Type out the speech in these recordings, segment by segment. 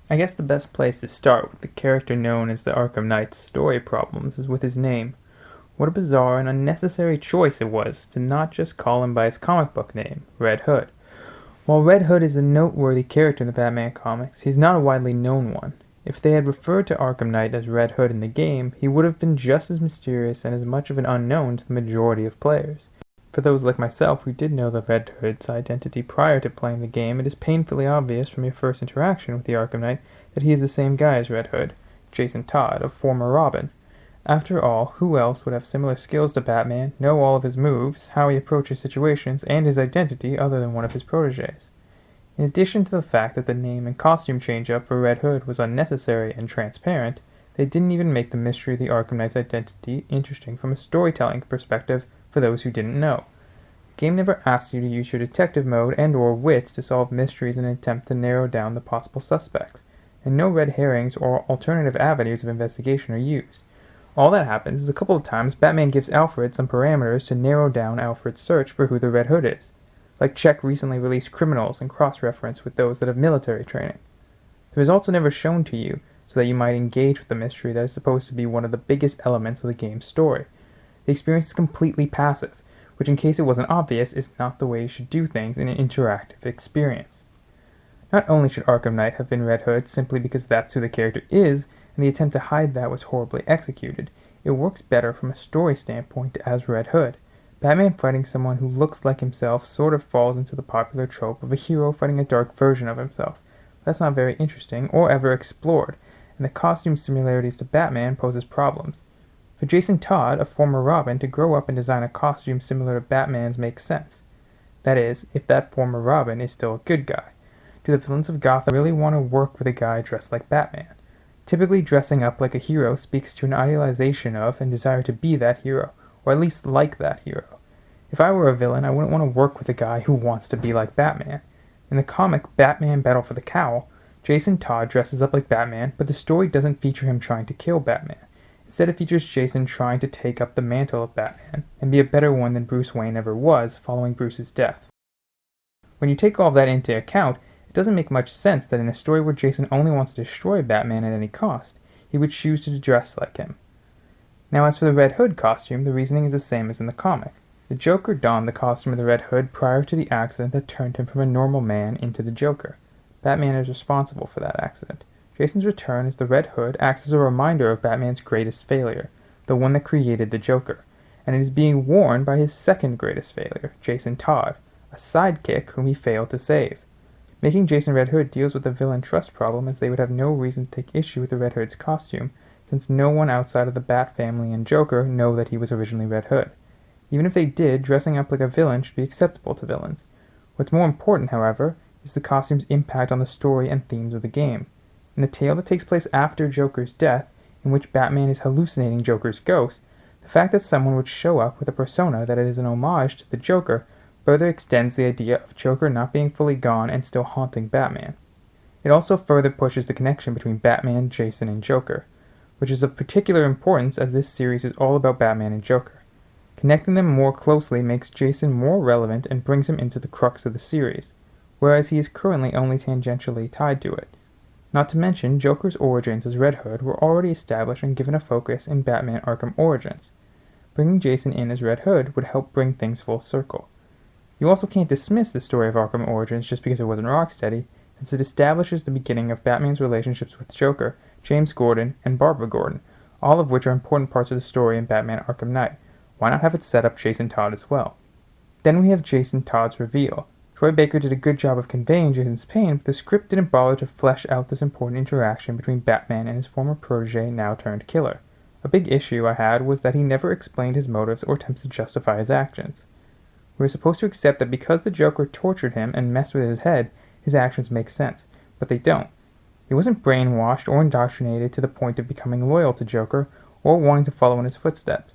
I guess the best place to start with the character known as the Arkham Knight's story problems is with his name. What a bizarre and unnecessary choice it was to not just call him by his comic book name, Red Hood. While Red Hood is a noteworthy character in the Batman comics, he's not a widely known one. If they had referred to Arkham Knight as Red Hood in the game, he would have been just as mysterious and as much of an unknown to the majority of players. For those like myself who did know the Red Hood's identity prior to playing the game, it is painfully obvious from your first interaction with the Arkham Knight that he is the same guy as Red Hood, Jason Todd, a former Robin. After all, who else would have similar skills to Batman, know all of his moves, how he approaches situations, and his identity other than one of his proteges? In addition to the fact that the name and costume change-up for Red Hood was unnecessary and transparent, they didn't even make the mystery of the Arkham Knight's identity interesting from a storytelling perspective for those who didn't know. The game never asks you to use your detective mode and/or wits to solve mysteries in an attempt to narrow down the possible suspects, and no red herrings or alternative avenues of investigation are used. All that happens is a couple of times Batman gives Alfred some parameters to narrow down Alfred's search for who the Red Hood is, like check recently released criminals and cross-reference with those that have military training. The results are never shown to you, so that you might engage with the mystery that is supposed to be one of the biggest elements of the game's story. The experience is completely passive, which in case it wasn't obvious is not the way you should do things in an interactive experience. Not only should Arkham Knight have been Red Hood simply because that's who the character is, and the attempt to hide that was horribly executed, it works better from a story standpoint as Red Hood. Batman fighting someone who looks like himself sort of falls into the popular trope of a hero fighting a dark version of himself. That's not very interesting or ever explored, and the costume similarities to Batman poses problems. For Jason Todd, a former Robin, to grow up and design a costume similar to Batman's makes sense. That is, if that former Robin is still a good guy. Do the villains of Gotham really want to work with a guy dressed like Batman? Typically, dressing up like a hero speaks to an idealization of and desire to be that hero, or at least like that hero. If I were a villain, I wouldn't want to work with a guy who wants to be like Batman. In the comic Batman Battle for the Cowl, Jason Todd dresses up like Batman, but the story doesn't feature him trying to kill Batman. Instead, it features Jason trying to take up the mantle of Batman, and be a better one than Bruce Wayne ever was following Bruce's death. When you take all of that into account, it doesn't make much sense that in a story where Jason only wants to destroy Batman at any cost, he would choose to dress like him. Now as for the Red Hood costume, the reasoning is the same as in the comic. The Joker donned the costume of the Red Hood prior to the accident that turned him from a normal man into the Joker. Batman is responsible for that accident. Jason's return as the Red Hood acts as a reminder of Batman's greatest failure, the one that created the Joker, and it is being worn by his second greatest failure, Jason Todd, a sidekick whom he failed to save. Making Jason Red Hood deals with the villain trust problem, as they would have no reason to take issue with the Red Hood's costume, since no one outside of the Bat family and Joker know that he was originally Red Hood. Even if they did, dressing up like a villain should be acceptable to villains. What's more important, however, is the costume's impact on the story and themes of the game. In the tale that takes place after Joker's death, in which Batman is hallucinating Joker's ghost, the fact that someone would show up with a persona that is an homage to the Joker further extends the idea of Joker not being fully gone and still haunting Batman. It also further pushes the connection between Batman, Jason, and Joker, which is of particular importance as this series is all about Batman and Joker. Connecting them more closely makes Jason more relevant and brings him into the crux of the series, whereas he is currently only tangentially tied to it. Not to mention, Joker's origins as Red Hood were already established and given a focus in Batman Arkham Origins. Bringing Jason in as Red Hood would help bring things full circle. You also can't dismiss the story of Arkham Origins just because it wasn't Rocksteady, since it establishes the beginning of Batman's relationships with Joker, James Gordon, and Barbara Gordon, all of which are important parts of the story in Batman Arkham Knight. Why not have it set up Jason Todd as well? Then we have Jason Todd's reveal. Troy Baker did a good job of conveying Jason's pain, but the script didn't bother to flesh out this important interaction between Batman and his former protege, now turned killer. A big issue I had was that he never explained his motives or attempts to justify his actions. We were supposed to accept that because the Joker tortured him and messed with his head, his actions make sense, but they don't. He wasn't brainwashed or indoctrinated to the point of becoming loyal to Joker or wanting to follow in his footsteps.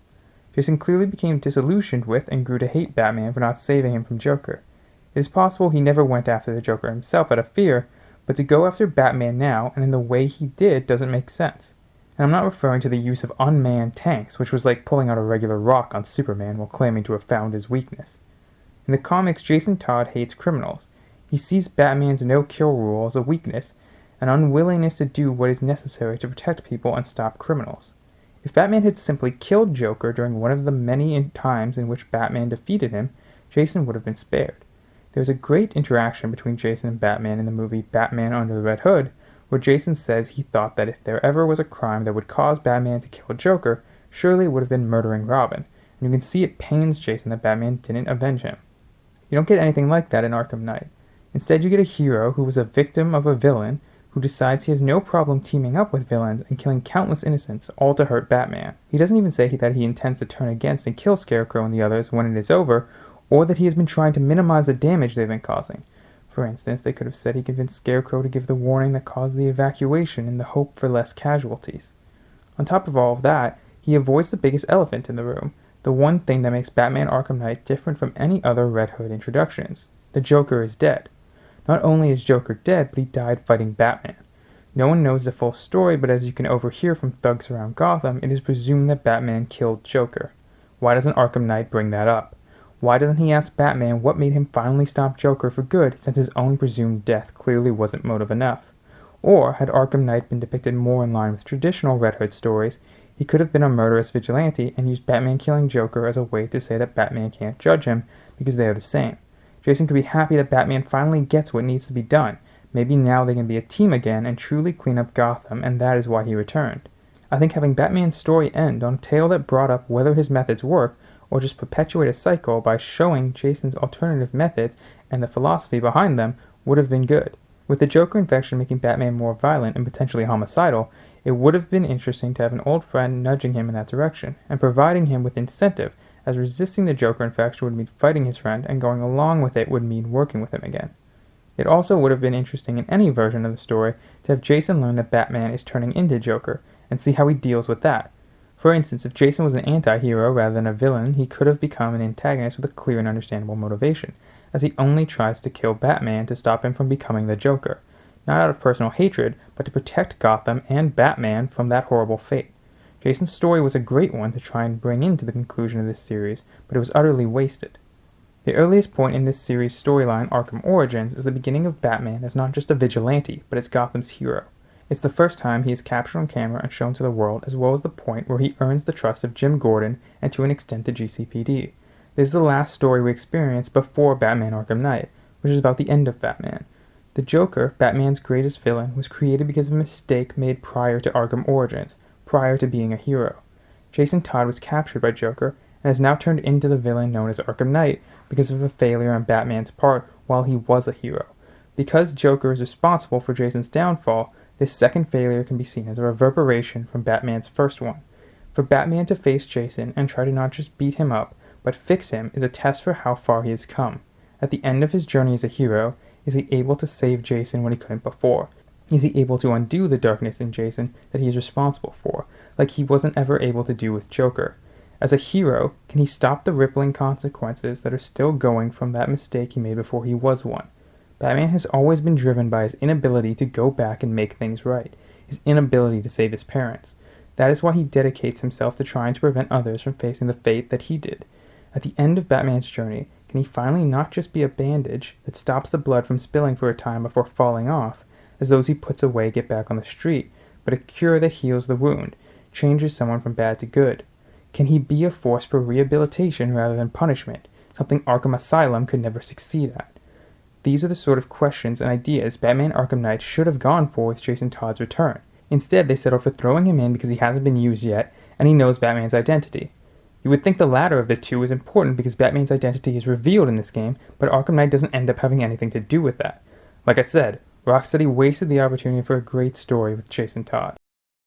Jason clearly became disillusioned with and grew to hate Batman for not saving him from Joker. It is possible he never went after the Joker himself out of fear, but to go after Batman now and in the way he did doesn't make sense. And I'm not referring to the use of unmanned tanks, which was like pulling out a regular rock on Superman while claiming to have found his weakness. In the comics, Jason Todd hates criminals. He sees Batman's no-kill rule as a weakness, an unwillingness to do what is necessary to protect people and stop criminals. If Batman had simply killed Joker during one of the many times in which Batman defeated him, Jason would have been spared. There is a great interaction between Jason and Batman in the movie Batman Under the Red Hood, where Jason says he thought that if there ever was a crime that would cause Batman to kill Joker, surely it would have been murdering Robin, and you can see it pains Jason that Batman didn't avenge him. You don't get anything like that in Arkham Knight. Instead, you get a hero who was a victim of a villain who decides he has no problem teaming up with villains and killing countless innocents, all to hurt Batman. He doesn't even say that he intends to turn against and kill Scarecrow and the others when it is over, or that he has been trying to minimize the damage they've been causing. For instance, they could have said he convinced Scarecrow to give the warning that caused the evacuation in the hope for less casualties. On top of all of that, he avoids the biggest elephant in the room, the one thing that makes Batman Arkham Knight different from any other Red Hood introductions. The Joker is dead. Not only is Joker dead, but he died fighting Batman. No one knows the full story, but as you can overhear from thugs around Gotham, it is presumed that Batman killed Joker. Why doesn't Arkham Knight bring that up? Why doesn't he ask Batman what made him finally stop Joker for good, since his own presumed death clearly wasn't motive enough? Or, had Arkham Knight been depicted more in line with traditional Red Hood stories, he could have been a murderous vigilante and used Batman killing Joker as a way to say that Batman can't judge him because they are the same. Jason could be happy that Batman finally gets what needs to be done. Maybe now they can be a team again and truly clean up Gotham, and that is why he returned. I think having Batman's story end on a tale that brought up whether his methods work, or just perpetuate a cycle by showing Jason's alternative methods and the philosophy behind them, would have been good. With the Joker infection making Batman more violent and potentially homicidal, it would have been interesting to have an old friend nudging him in that direction, and providing him with incentive, as resisting the Joker infection would mean fighting his friend, and going along with it would mean working with him again. It also would have been interesting in any version of the story to have Jason learn that Batman is turning into Joker, and see how he deals with that. For instance, if Jason was an anti-hero rather than a villain, he could have become an antagonist with a clear and understandable motivation, as he only tries to kill Batman to stop him from becoming the Joker, not out of personal hatred, but to protect Gotham and Batman from that horrible fate. Jason's story was a great one to try and bring into the conclusion of this series, but it was utterly wasted. The earliest point in this series' storyline, Arkham Origins, is the beginning of Batman as not just a vigilante, but as Gotham's hero. It's the first time he is captured on camera and shown to the world, as well as the point where he earns the trust of Jim Gordon and to an extent the GCPD. This is the last story we experience before Batman Arkham Knight, which is about the end of Batman. The Joker, Batman's greatest villain, was created because of a mistake made prior to Arkham Origins, prior to being a hero. Jason Todd was captured by Joker and has now turned into the villain known as Arkham Knight because of a failure on Batman's part while he was a hero. Because Joker is responsible for Jason's downfall, this second failure can be seen as a reverberation from Batman's first one. For Batman to face Jason and try to not just beat him up, but fix him is a test for how far he has come. At the end of his journey as a hero, is he able to save Jason when he couldn't before? Is he able to undo the darkness in Jason that he is responsible for, like he wasn't ever able to do with Joker? As a hero, can he stop the rippling consequences that are still going from that mistake he made before he was one? Batman has always been driven by his inability to go back and make things right, his inability to save his parents. That is why he dedicates himself to trying to prevent others from facing the fate that he did. At the end of Batman's journey, can he finally not just be a bandage that stops the blood from spilling for a time before falling off, as those he puts away get back on the street, but a cure that heals the wound, changes someone from bad to good? Can he be a force for rehabilitation rather than punishment, something Arkham Asylum could never succeed at? These are the sort of questions and ideas Batman Arkham Knight should have gone for with Jason Todd's return. Instead, they settled for throwing him in because he hasn't been used yet, and he knows Batman's identity. You would think the latter of the two is important because Batman's identity is revealed in this game, but Arkham Knight doesn't end up having anything to do with that. Like I said, Rocksteady wasted the opportunity for a great story with Jason Todd.